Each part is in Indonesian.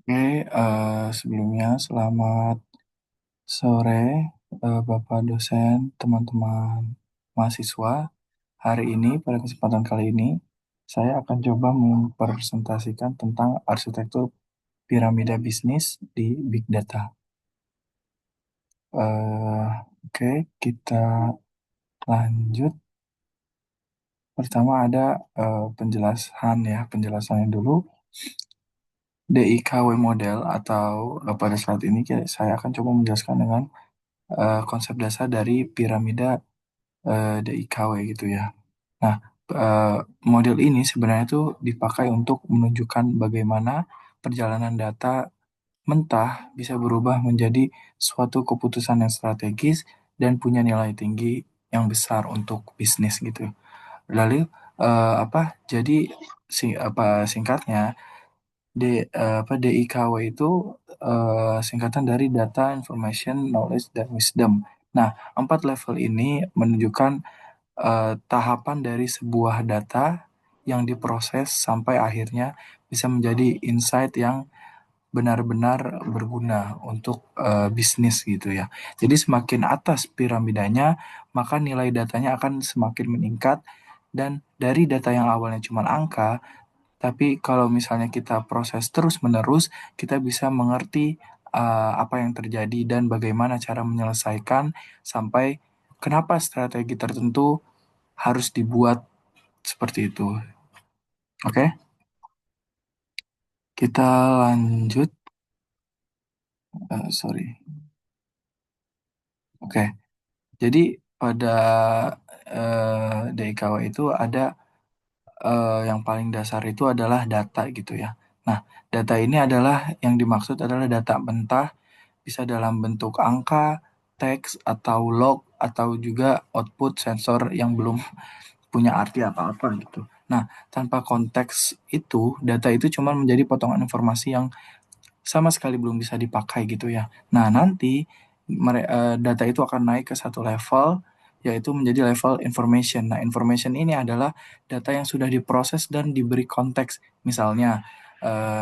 Oke, sebelumnya selamat sore, Bapak dosen, teman-teman mahasiswa. Hari ini, pada kesempatan kali ini, saya akan coba mempresentasikan tentang arsitektur piramida bisnis di Big Data. Oke, kita lanjut. Pertama ada penjelasan ya, penjelasannya dulu. DIKW model atau pada saat ini saya akan coba menjelaskan dengan konsep dasar dari piramida DIKW gitu ya. Nah, eh, model ini sebenarnya itu dipakai untuk menunjukkan bagaimana perjalanan data mentah bisa berubah menjadi suatu keputusan yang strategis dan punya nilai tinggi yang besar untuk bisnis gitu. Lalu Jadi singkatnya DIKW itu singkatan dari Data, Information, Knowledge, dan Wisdom. Nah, empat level ini menunjukkan tahapan dari sebuah data yang diproses sampai akhirnya bisa menjadi insight yang benar-benar berguna untuk bisnis gitu ya. Jadi semakin atas piramidanya, maka nilai datanya akan semakin meningkat dan dari data yang awalnya cuma angka, tapi kalau misalnya kita proses terus-menerus, kita bisa mengerti apa yang terjadi dan bagaimana cara menyelesaikan sampai kenapa strategi tertentu harus dibuat seperti itu. Oke, kita lanjut. Sorry. Oke, jadi pada DIKW itu ada yang paling dasar itu adalah data gitu ya. Nah, data ini adalah yang dimaksud adalah data mentah, bisa dalam bentuk angka, teks, atau log, atau juga output sensor yang belum punya arti apa-apa gitu. Nah, tanpa konteks itu, data itu cuma menjadi potongan informasi yang sama sekali belum bisa dipakai gitu ya. Nah, nanti data itu akan naik ke satu level, yaitu menjadi level information. Nah, information ini adalah data yang sudah diproses dan diberi konteks. Misalnya,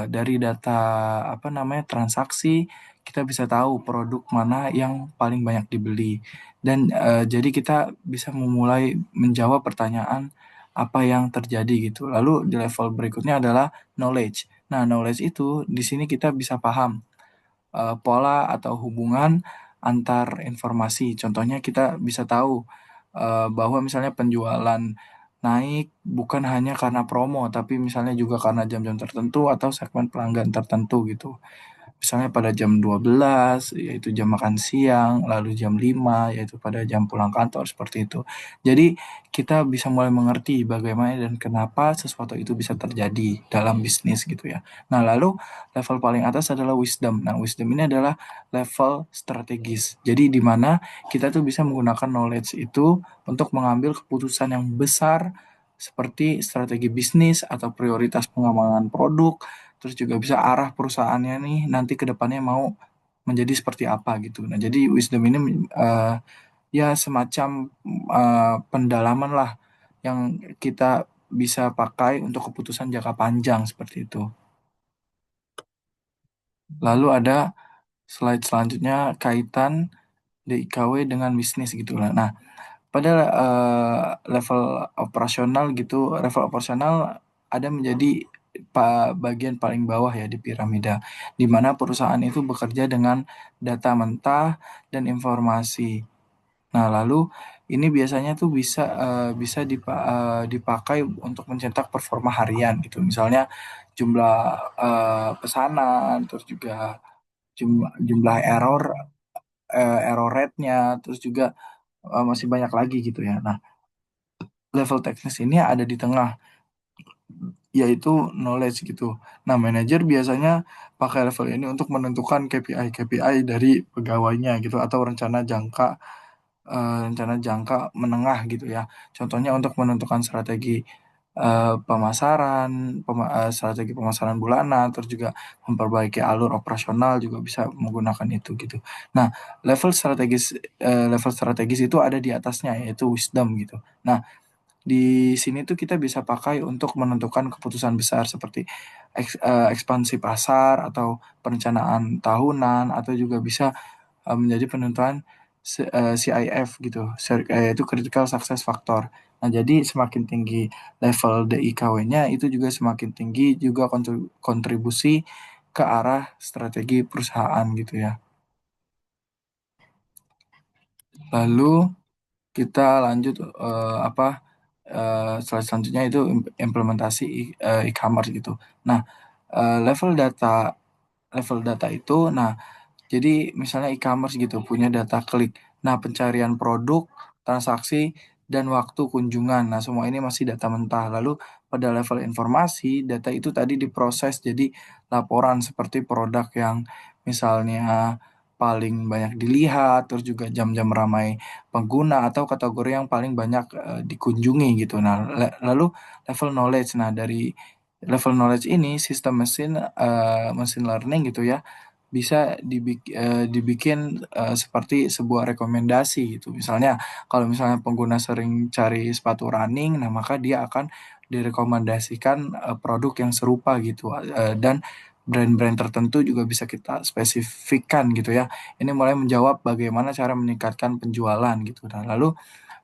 dari data apa namanya transaksi, kita bisa tahu produk mana yang paling banyak dibeli. Dan jadi kita bisa memulai menjawab pertanyaan apa yang terjadi gitu. Lalu di level berikutnya adalah knowledge. Nah, knowledge itu di sini kita bisa paham pola atau hubungan antar informasi. Contohnya kita bisa tahu bahwa misalnya penjualan naik bukan hanya karena promo, tapi misalnya juga karena jam-jam tertentu atau segmen pelanggan tertentu gitu. Misalnya pada jam 12 yaitu jam makan siang, lalu jam 5 yaitu pada jam pulang kantor seperti itu. Jadi kita bisa mulai mengerti bagaimana dan kenapa sesuatu itu bisa terjadi dalam bisnis gitu ya. Nah, lalu level paling atas adalah wisdom. Nah, wisdom ini adalah level strategis. Jadi di mana kita tuh bisa menggunakan knowledge itu untuk mengambil keputusan yang besar seperti strategi bisnis atau prioritas pengembangan produk, terus juga bisa arah perusahaannya nih nanti ke depannya mau menjadi seperti apa gitu. Nah, jadi wisdom ini ya semacam pendalaman lah yang kita bisa pakai untuk keputusan jangka panjang seperti itu. Lalu ada slide selanjutnya kaitan DIKW dengan bisnis gitu lah. Nah, pada level operasional gitu, level operasional ada menjadi bagian paling bawah ya di piramida, di mana perusahaan itu bekerja dengan data mentah dan informasi. Nah, lalu ini biasanya tuh bisa dipakai untuk mencetak performa harian gitu. Misalnya jumlah pesanan, terus juga jumlah error rate-nya, terus juga masih banyak lagi gitu ya. Nah, level teknis ini ada di tengah, yaitu knowledge gitu. Nah, manajer biasanya pakai level ini untuk menentukan KPI dari pegawainya gitu atau rencana jangka menengah gitu ya. Contohnya untuk menentukan strategi strategi pemasaran bulanan, terus juga memperbaiki alur operasional juga bisa menggunakan itu gitu. Nah, level strategis itu ada di atasnya yaitu wisdom gitu. Nah, Di sini tuh kita bisa pakai untuk menentukan keputusan besar seperti ekspansi pasar atau perencanaan tahunan atau juga bisa menjadi penentuan CIF gitu, yaitu Critical Success Factor. Nah, jadi semakin tinggi level DIKW-nya itu juga semakin tinggi juga kontribusi ke arah strategi perusahaan gitu ya. Lalu kita lanjut slide selanjutnya itu implementasi e-commerce gitu. Nah, level data itu, nah, jadi misalnya e-commerce gitu punya data klik. Nah, pencarian produk, transaksi, dan waktu kunjungan. Nah, semua ini masih data mentah. Lalu pada level informasi, data itu tadi diproses jadi laporan seperti produk yang misalnya paling banyak dilihat, terus juga jam-jam ramai pengguna atau kategori yang paling banyak dikunjungi gitu. Nah, lalu level knowledge. Nah, dari level knowledge ini sistem mesin learning gitu ya bisa dibikin seperti sebuah rekomendasi gitu. Misalnya, kalau misalnya pengguna sering cari sepatu running, nah maka dia akan direkomendasikan produk yang serupa gitu. Dan brand-brand tertentu juga bisa kita spesifikkan gitu ya. Ini mulai menjawab bagaimana cara meningkatkan penjualan gitu. Nah, lalu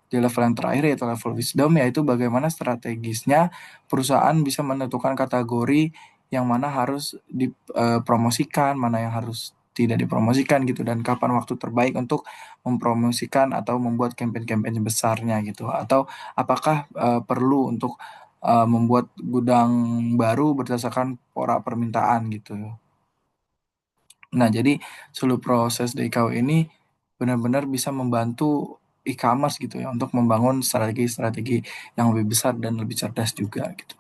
di level yang terakhir yaitu level wisdom, yaitu bagaimana strategisnya perusahaan bisa menentukan kategori yang mana harus dipromosikan, mana yang harus tidak dipromosikan gitu, dan kapan waktu terbaik untuk mempromosikan atau membuat campaign-campaign besarnya gitu, atau apakah perlu untuk membuat gudang baru berdasarkan pola permintaan gitu. Nah, jadi seluruh proses DIKW ini benar-benar bisa membantu e-commerce gitu ya untuk membangun strategi-strategi yang lebih besar dan lebih cerdas juga gitu.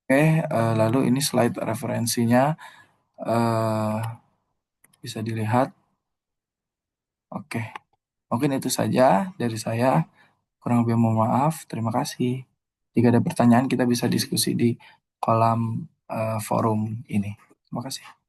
Oke, lalu ini slide referensinya eh bisa dilihat. Oke, mungkin itu saja dari saya. Kurang lebih mohon maaf. Terima kasih. Jika ada pertanyaan, kita bisa diskusi di kolam forum ini. Terima kasih.